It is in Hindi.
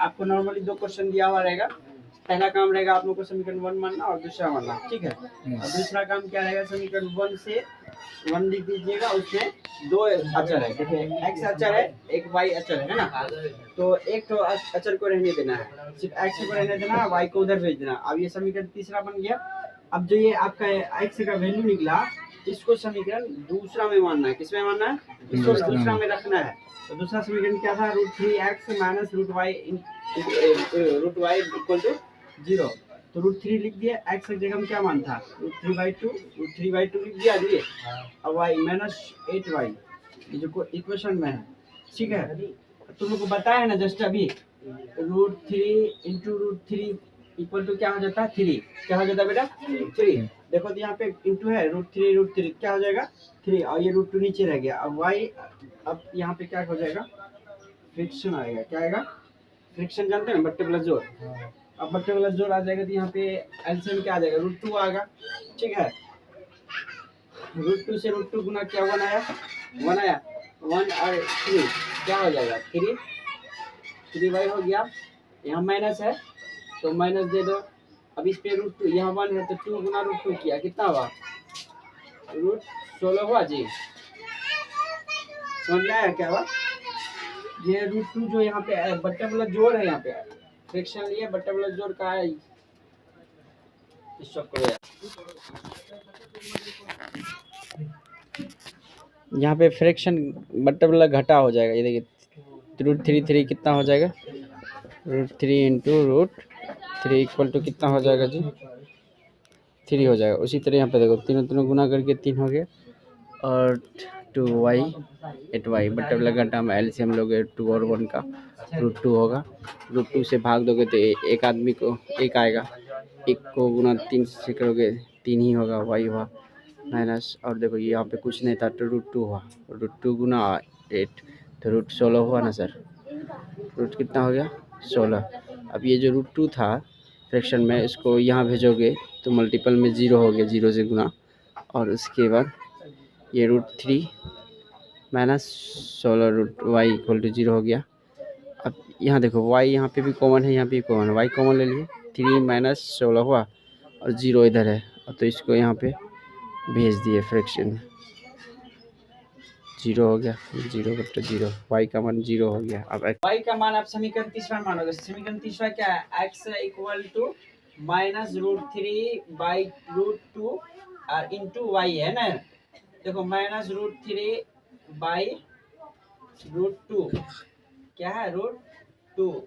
आपको नॉर्मली दो क्वेश्चन दिया हुआ रहेगा। पहला काम रहेगा आप लोग को समीकरण 1 मानना और दूसरा मानना, ठीक है। और दूसरा काम क्या रहेगा, समीकरण 1 से 1 लिख दीजिएगा, उसमें दो अचर है, देखिए x अचर है, एक y अचर है ना। तो एक तो अचर को रहने देना है, सिर्फ x को रहने देना है, y को उधर भेज देना। अब ये समीकरण तीसरा बन गया। अब जो ये आपका x का वैल्यू निकला, इसको समीकरण दूसरा में मानना है। किसमें मानना है? इसको दूसरा में रखना है। तो दूसरा समीकरण क्या था, √3x minus √y equal to 0। तो √3 लिख दिया, x की जगह में क्या मान था, √3/2 लिख दिया दिए। अब y माइनस 8y, ये जो इक्वेशन में है, ठीक है। तुम लोग को बताया है ना जस्ट अभी, √3 इंटू √3 इक्वल टू क्या हो जाता है, 3। क्या हो जाता है बेटा, 3। देखो तो यहाँ पे इंटू है, √3 क्या हो जाएगा, 3, और ये √2 नीचे रह गया। अब y, अब यहाँ पे क्या हो जाएगा, फ्रिक्शन आएगा। क्या आएगा, फ्रिक्शन जानते हैं ना, बट्टे प्लस जोड़। अब बट्टे प्लस जोड़ आ जाएगा तो यहाँ पे एलसीएम क्या आ जाएगा, √2 आएगा, ठीक है। √2 से √2 गुना क्या 1 आया, 1 आया, 1 और 3 क्या हो जाएगा, 3y हो गया। यहाँ माइनस है तो माइनस दे दो। अब इस पे √2, यहाँ 1 है तो 2 गुना √2 किया, कितना हुआ, √16 हुआ जी। समझ में आया क्या हुआ, ये √2 जो यहाँ पे बट्टा प्लस जोड़ है, यहाँ पे फ्रैक्शन लिए बट्टा प्लस जोड़ का है, इस सब को यहाँ पे फ्रैक्शन बट्टा प्लस घटा हो जाएगा। ये देखिए √3 कितना हो जाएगा, √3 इंटू √3 इक्वल टू कितना हो जाएगा जी, 3 हो जाएगा। उसी तरह यहाँ पे देखो तीनों गुना करके 3 हो गया, और 2y 8y बट्टा प्लस घटा में एलसीएम लोगे 2 और 1 का √2 होगा। √2 से भाग दोगे तो एक आदमी को एक आएगा, एक को गुना 3 से करोगे 3 ही होगा, y हुआ माइनस, और देखो ये यहाँ पे कुछ नहीं था तो √2 हुआ, √2 गुना 8 तो √16 हुआ ना सर, रूट कितना हो गया 16। अब ये जो √2 था फ्रैक्शन में, इसको यहाँ भेजोगे तो मल्टीपल में 0 हो गया, 0 से गुना, और उसके बाद ये √3 माइनस 16 √y इक्वल टू 0 हो गया। अब यहाँ देखो y यहाँ पे भी कॉमन है, यहाँ पे भी कॉमन है, y कॉमन ले लिए, 3 माइनस 16 हुआ और 0 इधर है, तो इसको यहाँ पे भेज दिए फ्रैक्शन में, 0 हो गया, 0/0, y का मान 0 हो गया। अब y का मान आप समीकरण तीसरा मानोगे। समीकरण तीसरा क्या है, x इक्वल टू माइनस √3/√2 और इंटू y है ना। देखो माइनस √3/√2 क्या है, √2